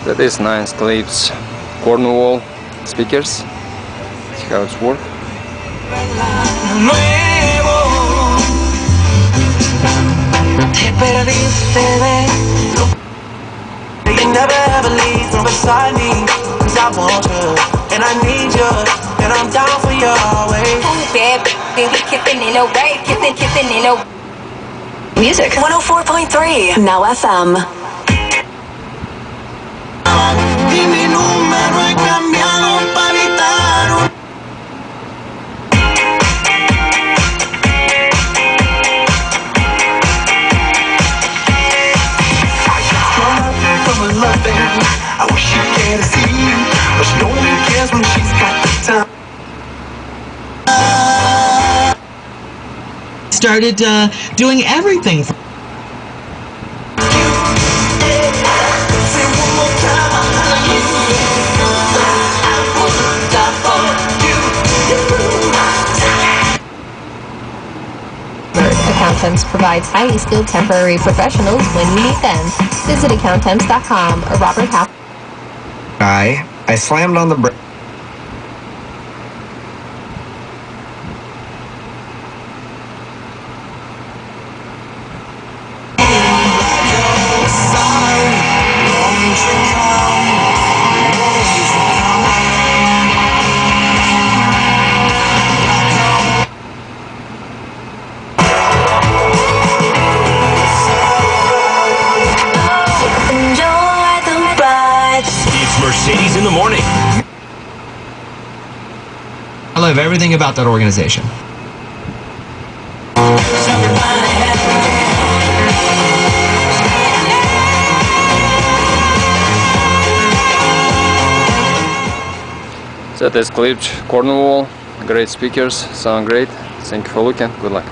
That is nice KLIPSCH Cornwall speakers. See how it's work. You never ever leave from beside me, 'cause I want you, and I need you, and I'm down for you always. We kissing in a way, kissing in a Music 104.3 Now FM. Y mi número he cambiado para evitar un... I wish you could see, but she only cares when she's got the time. Started doing everything. Accountants provides highly skilled temporary professionals when you need them. Visit accountants.com or Robert Half. I slammed on the brake. Mercedes in the morning. I love everything about that organization. That is KLIPSCH Cornwall. Great speakers, sound great. Thank you for looking. Good luck.